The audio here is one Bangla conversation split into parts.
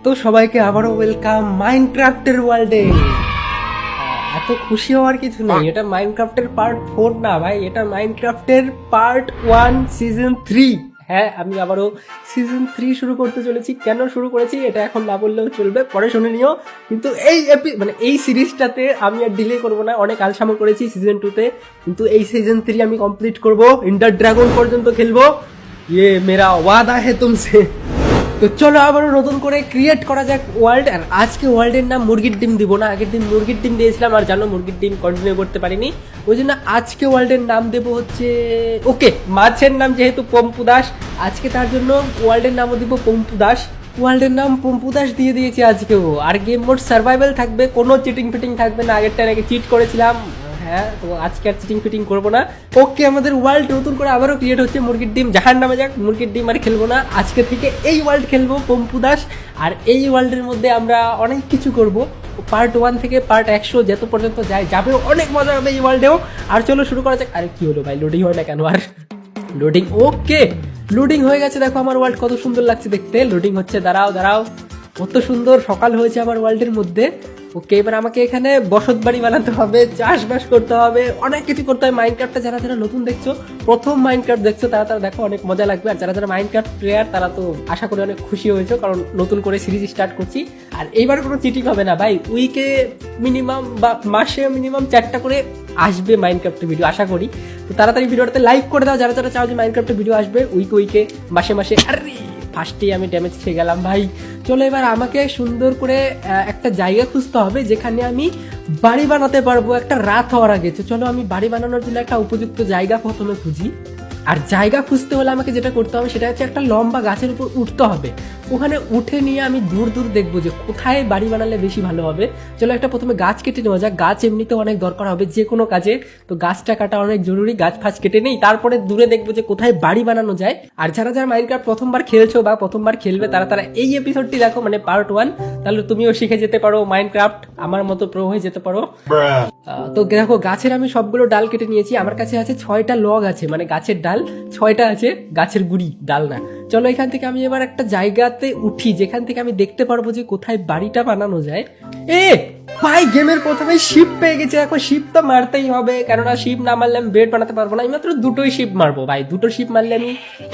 তো সবাইকে আবারও ওয়েলকাম মাইনক্রাফটের ওয়ার্ল্ডে। এত খুশি হওয়ার কিছু নেই, এটা মাইনক্রাফটের পার্ট 4 না ভাই, এটা মাইনক্রাফটের পার্ট 1 সিজন 3। হ্যাঁ, আমি আবারও সিজন 3 শুরু করতে চলেছি। কেন শুরু করেছি এটা এখন না বললেও চলবে, পরে শুনে নিও। কিন্তু এই সিরিজটাতে আমি আর ডিলে করবো না, অনেক আলসামো করেছি সিজন 2-তে, কিন্তু এই সিজন 3 আমি কমপ্লিট করবো, ইন্টার ড্রাগন পর্যন্ত খেলবো। ইয়ে মেরা ওয়াদা হে তুমসে। তো চলো আবারও নতুন করে ক্রিয়েট করা যাক ওয়ার্ল্ড। আর আজকে ওয়ার্ল্ডের নাম মুরগির ডিম দিব না, আগের দিন মুরগির ডিম দিয়েছিলাম আর জানো মুরগির ডিম কন্টিনিউ করতে পারিনি, ওই জন্য আজকে ওয়ার্ল্ডের নাম দেবো হচ্ছে ওকে মাছের নাম যেহেতু পম্পু দাস, আজকে তার জন্য ওয়ার্ল্ডের নামও দিব পম্পু দাস। ওয়ার্ল্ডের নাম পম্পু দাস দিয়ে দিয়েছি আজকেও। আর গেম মোড সার্ভাইভাল থাকবে, কোনো চিটিং ফিটিং থাকবে না, আগেরটা নাকি চিট করেছিলাম। হ্যাঁ, তো আজকে আর চিটিং ফিটিং করবো না। ওকে, আমাদের ওয়ার্ল্ড নতুন করে আবারও ক্রিয়েট হচ্ছে মুরগির ডিম, জাহার নামে যাক। মুরগির ডিম আর খেলবো না, আজকে থেকে এই ওয়ার্ল্ড খেলবো পম্পু দাস। আর এই ওয়ার্ল্ডের মধ্যে আমরা অনেক কিছু করব, পার্ট 1 থেকে পার্ট 100 যত পর্যন্ত যাবে, অনেক মজা হবে এই ওয়ার্ল্ডেও। আর চলো শুরু করা যাক। আরে কি হলো ভাই, লোডিং হয় না কেন? আর লোডিং, ওকে লোডিং হয়ে গেছে। দেখো আমার ওয়ার্ল্ড কত সুন্দর লাগছে দেখতে। লোডিং হচ্ছে, দাঁড়াও, কত সুন্দর সকাল হয়েছে আমার ওয়ার্ল্ডের মধ্যে। ওকে, এবার আমাকে এখানে বসত বাড়ি বানাতে হবে, চাষবাস করতে হবে, অনেক কিছু করতে হবে। মাইনক্রাফটটা যারা যারা নতুন দেখছো, প্রথম মাইনক্রাফট দেখছো, তারা দেখো অনেক মজা লাগবে। আর যারা যারা মাইনক্রাফট প্লেয়ার তারা তো আশা করি অনেক খুশি হয়েছো, কারণ নতুন করে সিরিজ স্টার্ট করছি। আর এইবার কোনো চিটিং হবে না ভাই, উইকে মিনিমাম বা মাসে মিনিমাম 4টা করে আসবে মাইনক্রাফটের ভিডিও আশা করি। তো তাড়াতাড়ি ভিডিওটাতে লাইক করে দাও যারা যারা চাও যে মাইনক্রাফটের ভিডিও আসবে উইকে মাসে। আরে ফার্স্টেই আমি ড্যামেজ খেয়ে গেলাম ভাই। চলো এবার আমাকে সুন্দর করে একটা জায়গা খুঁজতে হবে যেখানে আমি বাড়ি বানাতে পারবো একটা রাত হওয়ার আগে। তো চলো আমি বাড়ি বানানোর জন্য একটা উপযুক্ত জায়গা প্রথমে খুঁজি। আর জায়গা খুঁজতে হলে আমাকে যেটা করতে হবে সেটা হচ্ছে একটা লম্বা গাছের উপর উঠতে হবে। ওখানে উঠে নিয়ে আমি দূর দেখবো যে কোথায় বাড়ি বানালে বেশি ভালো হবে। চলো একটা প্রথমে গাছ কেটে নেওয়া যাক, গাছ এমনিতে অনেক দরকার হবে যে কোনো কাজে, তো গাছটা কাটা অনেক জরুরি। গাছ ফাছ কেটে নেই, তারপরে দূরে দেখবো যে কোথায় বাড়ি বানানো যায়। আর যারা যারা মাইনক্রাফট প্রথমবার খেলছো বা প্রথমবার খেলবে তারা এই এপিসোডটি দেখো, মানে পার্ট 1, তাহলে তুমিও শিখে যেতে পারো মাইনক্রাফট, আমার মতো প্রো হয়ে যেতে পারো। তো দেখো গাছের আমি সবগুলো ডাল কেটে নিয়েছি, আমার কাছে আছে 6টা লগ আছে, মানে গাছের ডাল 6টা আছে, গাছের গুড়ি, ডাল না। চলো এখান থেকে আমি এবার একটা জায়গাতে উঠি যেখান থেকে আমি দেখতে পারবো যে কোথায় বাড়িটা বানানো যায়। ভাই গেমের প্রথমে শিপ পেয়ে গেছে, এখন শিপ তো মারতেই হবে, কেননা শিপ না মারলে আমি বেড বানাতে পারবো না। আমি মাত্র 2টোই শিপ মারবো ভাই, 2টো শিপ মারলে আমি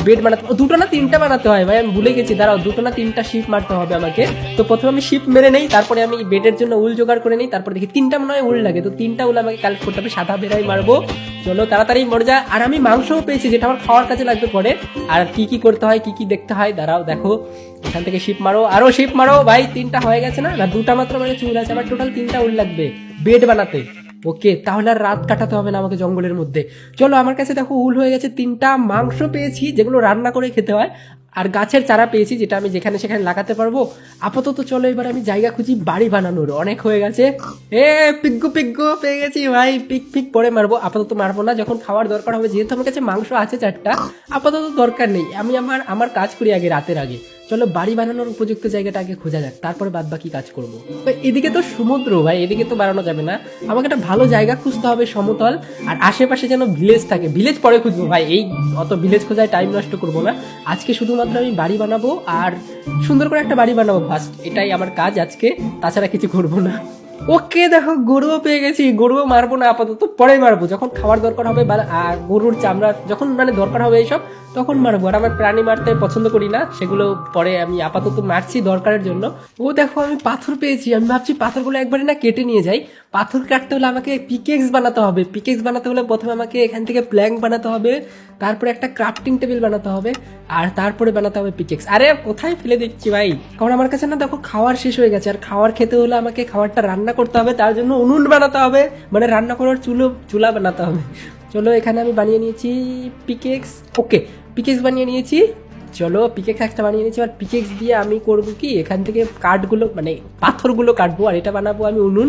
বেড বানাতে, 2টো না 3টা বানাতে হয় ভাই, আমি ভুলে গেছি, দাঁড়াও 2টো না 3টা শিপ মারতে হবে আমাকে। তো প্রথমে আমি শিপ মেরে নেই, তারপরে আমি বেডের জন্য উল জোগাড় করে নিই, তারপরে দেখি 3টা মনে হয় উল লাগে, তো 3টা উল আমাকে কালেক্ট করতে হবে, সাদা বেড়াই মারবো। চলো তাড়াতাড়ি মরে যা। আর আমি মাংসও পেয়েছি যেটা আমার খাওয়ার কাজে লাগবে পরে। আর কি করতে হয়, কি দেখতে হয়, দাঁড়াও দেখো, এখান থেকে শিপ মারো, আরো শিপ মারো ভাই, 3টা হয়ে গেছে না, 2টা মাত্র মানে চুল আছে, আমার টোটাল 3টা উল লাগবে বেড বানাতে। ওকে, তাহলে আর রাত কাটাতে হবে না আমাকে জঙ্গলের মধ্যে। চলো আমার কাছে দেখো উল হয়ে গেছে 3টা, মাংস পেয়েছি যেগুলো রান্না করে খেতে হয়, আর গাছের চারা পেয়েছি যেটা আমি যেখানে সেখানে লাগাতে পারবো। আপাতত চলো এবার আমি জায়গা খুঁজি বাড়ি বানানোর, অনেক হয়ে গেছে। পিগ্গু পেয়ে গেছি ভাই, পিক পরে মারবো, আপাতত মারবো না, যখন খাওয়ার দরকার হবে, যেহেতু আমার কাছে মাংস আছে 4টা, আপাতত দরকার নেই, আমি আমার কাজ করি আগে রাতের আগে। চলো বাড়ি বানানোর উপযুক্ত জায়গাটা আগে খোঁজা যাক, তারপরে বাদ বাকি কাজ করবো। এদিকে তো সমুদ্র ভাই, এদিকে তো বানানো যাবে না, আমাকে একটা ভালো জায়গা খুঁজতে হবে সমতল, আর আশেপাশে যেন ভিলেজ থাকে। ভিলেজ পরে খুঁজবো ভাই, এই অত ভিলেজ খোঁজায় টাইম নষ্ট করবো না, আজকে শুধুমাত্র আমি বাড়ি বানাবো আর সুন্দর করে একটা বাড়ি বানাবো ফার্স্ট, এটাই আমার কাজ আজকে, তাছাড়া কিছু করবো না। ওকে দেখো গরুও পেয়ে গেছি, গরুও মারবো না আপাতত, পরে মারবো যখন খাওয়ার দরকার হবে, গরুর চামড়া যখন মানে দরকার হবে এইসব তখন মারবো। আর আমার প্রাণী মারতে পছন্দ করি না, সেগুলো পরে আমি আপাতত মারছি দরকারের জন্য। ও দেখো আমি পাথর পেয়েছি, আমি ভাবছি পাথরগুলো একবারে না কেটে নিয়ে যাই। পাথর কাটতে হলে আমাকে পিকেক্স বানাতে হবে, পিকেক্স বানাতে হলে প্রথমে আমাকে এখান থেকে প্ল্যাঙ্ক বানাতে হবে, তারপরে একটা ক্রাফটিং টেবিল বানাতে হবে, আর তারপরে বানাতে হবে পিকেক্স। আরে কোথায় ফেলে দিচ্ছি ভাই, কারণ আমার কাছে না দেখো খাওয়ার শেষ হয়ে গেছে, আর খাওয়ার খেতে হলে আমাকে খাবারটা রান্না করতে হবে, তার জন্য উনুন বানাতে হবে, মানে রান্না করার চুলা বানাতে হবে। চলো এখানে আমি বানিয়ে নিয়েছি পিকেক্স, ওকে পিকেক্স বানিয়ে নিয়েছি। চলো পিকেক্স একটা বানিয়ে নিয়েছি, আর পিকেক্স দিয়ে আমি করবো কি, এখান থেকে কাঠগুলো মানে পাথরগুলো কাটবো, আর এটা বানাবো আমি উনুন।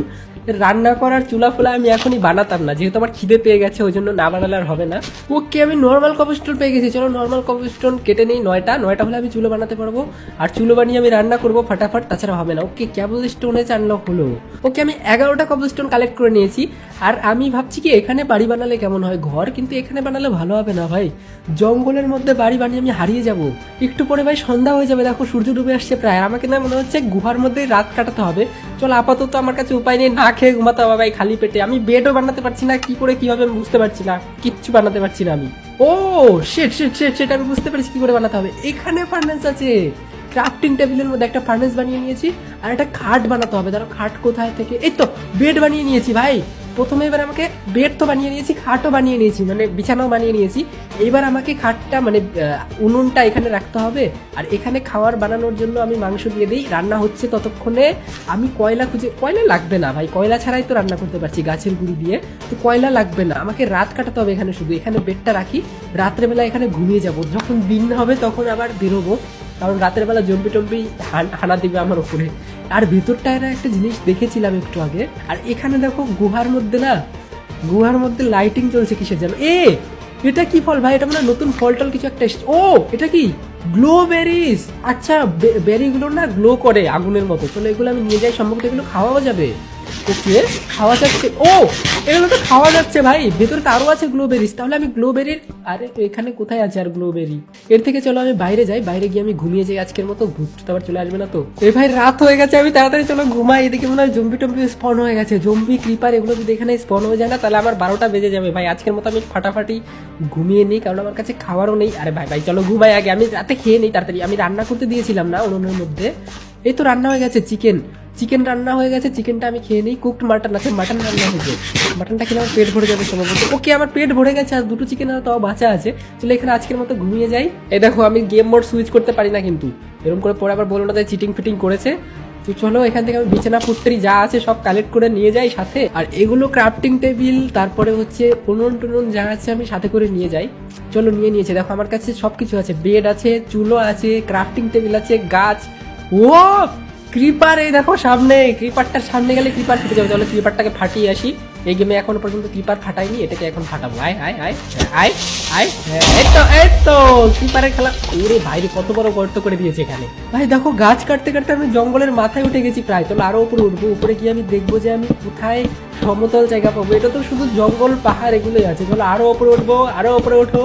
রান্না করার চুলা ফোলা আমি এখনই বানাতাম না, যেহেতু আমার খিদে পেয়ে গেছে, ওই জন্য না বানালে আর হবে না। ওকে আমি নর্মাল কবলস্টোন পেয়ে গেছি, চলো নর্মাল কবলস্টোন কেটে নেই, 9টা হলে আমি চুলো বানাতে পারবো, আর চুলো বানিয়ে আমি রান্না করবো ফটাফট, তাছাড়া হবে না। ওকে কবলস্টোনে আনলক হলো। ওকে আমি 11টা কবলস্টোন কালেক্ট করে নিয়েছি, আর আমি ভাবছি কি এখানে বাড়ি বানালে কেমন হয় ঘর, কিন্তু এখানে বানালে ভালো হবে না ভাই, জঙ্গলের মধ্যে বাড়ি বানিয়ে আমি হারিয়ে যাবো। একটু পরে ভাই সন্ধ্যা হয়ে যাবে, দেখো সূর্য ডুবে আসছে প্রায়। আর আমাকে না মনে হচ্ছে গুহার মধ্যে রাত কাটাতে হবে। চলো আপাতত আমার কাছে উপায় নেই, না খেয়ে ঘুমাতে হবে ভাই খালি পেটে। আমি বেডও বানাতে পারছি না, কি করে কি হবে আমি বুঝতে পারছি না, কিচ্ছু বানাতে পারছি না আমি। ও শেট শেট শেট শেট, আমি বুঝতে পারছি কি করে বানাতে হবে। এখানে ফার্নেস আছে, ক্রাফটিং টেবিলের মধ্যে একটা ফার্নেস বানিয়ে নিয়েছি, আর একটা খাট বানাতে হবে। ধরো খাট কোথায় থেকে, এই তো বেড বানিয়ে নিয়েছি ভাই। প্রথমে এবার আমাকে বেড তো বানিয়ে নিয়েছি, খাটও বানিয়ে নিয়েছি, মানে বিছানাও বানিয়ে নিয়েছি। এইবার আমাকে খাটটা মানে উনুনটা এখানে রাখতে হবে। আর এখানে খাবার বানানোর জন্য আমি মাংস দিয়ে দিই, রান্না হচ্ছে ততক্ষণে আমি কয়লা খুঁজে, কয়লা লাগবে না ভাই, কয়লা ছাড়াই তো রান্না করতে পারছি গাছের গুঁড়ি দিয়ে, তো কয়লা লাগবে না। আমাকে রাত কাটাতে হবে এখানে, শুধু এখানে বেডটা রাখি, রাত্রেবেলা এখানে ঘুমিয়ে যাব, যখন দিন হবে তখন আবার বেরোবো, কারণ রাতের বেলা জম্বি টম্বি হানা দিবে আমার উপরে। আর ভেতরটায় না একটা জিনিস দেখেছিলাম একটু আগে, আর এখানে দেখো গুহার মধ্যে না, গুহার মধ্যে লাইটিং চলছে কিসের যেন। এটা কি ফল ভাই, এটা মানে নতুন ফল টল কিছু একটা এসেছে। ও এটা কি গ্লোবেরিজ, আচ্ছা বেরিগুলো না গ্লো করে আগুনের মতো। চলো এগুলো আমি নিয়ে যাই, সম্ভবত এগুলো খাওয়াও যাবে। ওকে খাওয়া যাচ্ছে, ও এগুলো তো খাওয়া যাচ্ছে ভাই, ভেতরে তো আরো আছে গ্লোবেরিজ। তাহলে আমি গ্লোবেরির, আরে তো এখানে কোথায় আছে আর গ্লোবেরি? এর থেকে চলো আমি বাইরে যাই, বাইরে গিয়ে আমি ঘুমিয়ে যাই আজকের মতো, ভূত তো আবার চলে আসবে না তো। এ ভাই রাত হয়ে গেছে, আমি তাড়াতাড়ি চলো ঘুমাই। এদিকে মনে হয় জম্বি টম্বি স্পন হয়ে গেছে, জম্বি ক্রিপার এগুলো যদি এখানে স্পন হয়ে যায় না, তাহলে আমার 12টা বেজে যাবে ভাই। আজকের মতো আমি ফাটাফাটি ঘুমিয়ে নিই, কারণ আমার কাছে খাবারও নেই। আরে ভাই ভাই চলো ঘুমাই আগে, আমি রাতে খেয়ে নিই তাড়াতাড়ি। আমি রান্না করতে দিয়েছিলাম না উনুনের মধ্যে, এই তো রান্না হয়ে গেছে, চিকেন রান্না হয়ে গেছে। চিকেনটা আমি খেয়ে নিই, কুকড মাটন আছে, মাটন রান্না হয়েছে, মাটনটা খেলে আমার পেট ভরে যাবে সম্ভবত। ওকে আমার পেট ভরে গেছে, আর দুটো চিকেন তাও বাঁচা আছে। চলো এখানে আজকের মতো ঘুমিয়ে যাই। এই দেখো আমি গেম মোড সুইচ করতে পারি না কিন্তু, এরকম করে পরে আবার বলো না তাই চিটিং ফিটিং করেছে। তো চলো এখান থেকে আমি বিছানা পুত্রি যা আছে সব কালেক্ট করে নিয়ে যাই সাথে, আর এগুলো ক্রাফটিং টেবিল, তারপরে হচ্ছে উনুন টুনুন যা আছে আমি সাথে করে নিয়ে যাই। চলো নিয়ে নিয়েছে, দেখো আমার কাছে সবকিছু আছে, বেড আছে, চুলো আছে, ক্রাফটিং টেবিল আছে, গাছ। ও ক্রিপার, এই দেখো সামনে, ক্রিপারটার সামনে গেলে ক্রিপার ফেটে যাবে। চলো ক্রিপারটাকে ফাটিয়ে আসি। এই গেমে এখনো পর্যন্ত ক্রিপার ফাটাইনি, এটাকে এখন ফাটাবো। আয় আয় আয় আয় আয়, এই তো ক্রিপারের খেলা। ওরে ভাইরে কত বড় গর্ত করে দিয়েছে এখানে ভাই। দেখো গাছ কাটতে কাটতে আমি জঙ্গলের মাথায় উঠে গেছি প্রায়। চলো আরো উপরে উঠবো, উপরে গিয়ে আমি দেখবো যে আমি কোথায় সমতল জায়গা পাবো। এটা তো শুধু জঙ্গল পাহাড় এগুলোই আছে। চলো আরো উপরে উঠবো, আরো উপরে উঠো,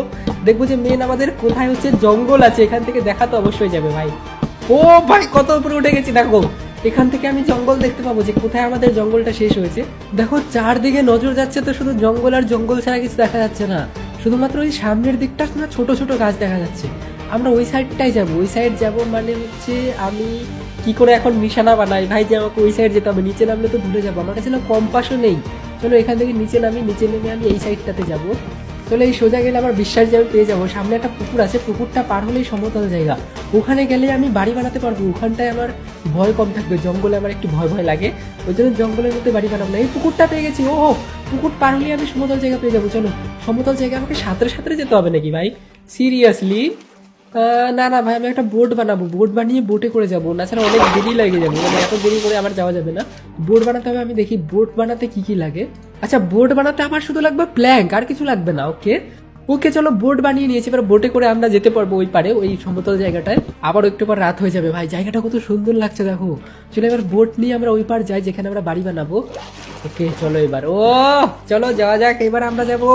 দেখবো যে মেন আমাদের কোথায় হচ্ছে জঙ্গল আছে। এখান থেকে দেখা তো অবশ্যই যাবে ভাই। ও ভাই কত উপরে উঠে গেছি, দেখো এখান থেকে আমি জঙ্গল দেখতে পাবো যে কোথায় আমাদের জঙ্গলটা শেষ হয়েছে। দেখো চারদিকে নজর যাচ্ছে তো শুধু জঙ্গল আর জঙ্গল ছাড়া কিছু দেখা যাচ্ছে না, শুধুমাত্র ওই সামনের দিকটা না ছোট ছোট গাছ দেখা যাচ্ছে। আমরা ওই সাইডটাই যাবো, ওই সাইড যাবো মানে হচ্ছে আমি কি করে এখন নিশানা বানাই ভাই যে আমাকে ওই সাইড যেতে হবে, নিচে নামলে তো ভুলে যাবো। আমার কাছে না কম্পাসও নেই। চলো এখান থেকে নিচে নামি, নিচে নেমে আমি এই সাইডটাতে যাবো। চলে এই সোজা গেলে আমার বিশ্বাস যে আমি পেয়ে যাবো। সামনে একটা পুকুর আছে, পুকুরটা পার হলেই সমতল জায়গা, ওখানে গেলে আমি বাড়ি বানাতে পারবো। ওখানটায় আমার ভয় কম থাকবে, জঙ্গলে আমার একটু ভয় ভয় লাগে, ওই জন্য জঙ্গলের মধ্যে বাড়ি বানাবো না। এই পুকুরটা পেয়ে গেছি, ও পুকুর পার হলেই আমি সমতল জায়গা পেয়ে যাবো। চলো সমতল জায়গা আমাকে সাঁতরে সাঁতরে যেতে হবে নাকি ভাই, সিরিয়াসলি? না না ভাই, আমি একটা বোট বানাবো, বোট বানিয়ে বোটে করে যাবো, না ছাড়া অনেক দেরি লেগে যাবে, মানে এত দেরি করে আমার যাওয়া যাবে না। বোট বানাতে হবে, আমি দেখি বোট বানাতে কি কি লাগে। আচ্ছা বোট বানাতে আমার শুধু লাগবে প্ল্যাঙ্ক, আর কিছু লাগবে না। ওকে ওকে চলো বোট বানিয়ে নিয়েছি, এবার বোটে করে আমরা যেতে পারবো ওই পারে, ওই সমতল জায়গাটায়। আবার একটু পর রাত হয়ে যাবে ভাই, জায়গাটা কত সুন্দর লাগছে দেখো। চলো এবার বোট নিয়ে আমরা ওই পার যাই যেখানে আমরা বাড়ি বানাবো। ওকে চলো এবার, ও চলো যাওয়া যাক, এবার আমরা যাবো।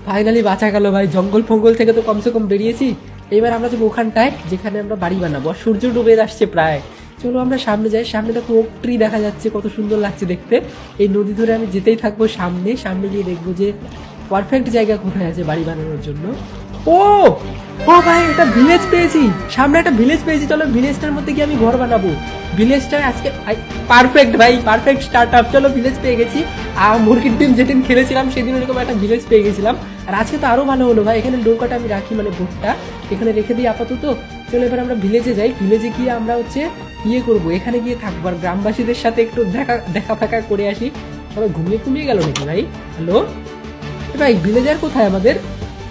ফাইনালি বাঁচা গেল ভাই, জঙ্গল ফঙ্গল থেকে তো কমসে কম বেরিয়েছি। এবার আমরা যাবো ওখানটায় যেখানে আমরা বাড়ি বানাবো, সূর্য ডুবে আসছে প্রায়। চলো আমরা সামনে যাই, সামনে দেখো ওক ট্রি দেখা যাচ্ছে, কত সুন্দর লাগছে দেখতে। এই নদী ধরে আমি যেতেই থাকবো সামনে, সামনে গিয়ে দেখবো যে পারফেক্ট জায়গা কোথায় আছে বাড়ি বানানোর জন্য। ও ও ভাই একটা ভিলেজ পেয়েছি, সামনে একটা ভিলেজ পেয়েছি। চলো ভিলেজটার মধ্যে গিয়ে আমি ঘর বানাবো। ভিলেজটা আজকে পারফেক্ট ভাই, পারফেক্ট স্টার্ট আপ। চলো ভিলেজ পেয়ে গেছি। আর মুরগির ডিম যেদিন খেলেছিলাম সেদিন এরকম একটা ভিলেজ পেয়ে গেছিলাম, আর আজকে তো আরো ভালো হলো ভাই। এখানে নৌকাটা আমি রাখি, মানে বোটটা এখানে রেখে দিই আপাতত। চলো এবার আমরা ভিলেজে যাই, ভিলেজে গিয়ে আমরা হচ্ছে ইয়ে করবো, এখানে গিয়ে থাকবো আর গ্রামবাসীদের সাথে একটু দেখা ফাঁকা করে আসি। সবাই ঘুমিয়ে গেল নাকি ভাই? হ্যালো ভাই, ভিলেজার কোথায় আমাদের?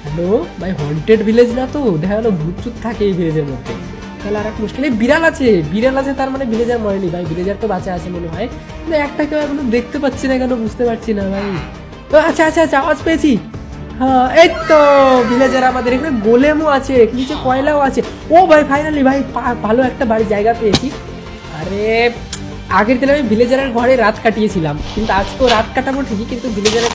হ্যালো ভাই, হন্টেড ভিলেজ না তো? দেখা গেলো ভূত চুত থাকে এই ভিলেজের মধ্যে, তাহলে আর এক মুশকিল। বিড়াল আছে, বিড়াল আছে, তার মানে ভিলেজার মরেনি ভাই, ভিলেজার তো বাঁচা আছে মনে হয়। কিন্তু একটা কেউ এখনো দেখতে পাচ্ছি না কেন বুঝতে পারছি না ভাই। তো আচ্ছা আচ্ছা আচ্ছা, আওয়াজ পেয়েছি। হ্যাঁ এই তো ভিলেজার আমাদের এখানে, গোলেমও আছে, নিচে কয়লাও আছে। ও ভাই ফাইনালি ভাই ভালো একটা বাড়ির জায়গা পেয়েছি। আরে আগের দিন আমি ভিলেজারের ঘরে রাত কাটিয়েছিলাম, কিন্তু আজকেও রাত কাটাবো ঠিকই, কিন্তু ভিলেজারের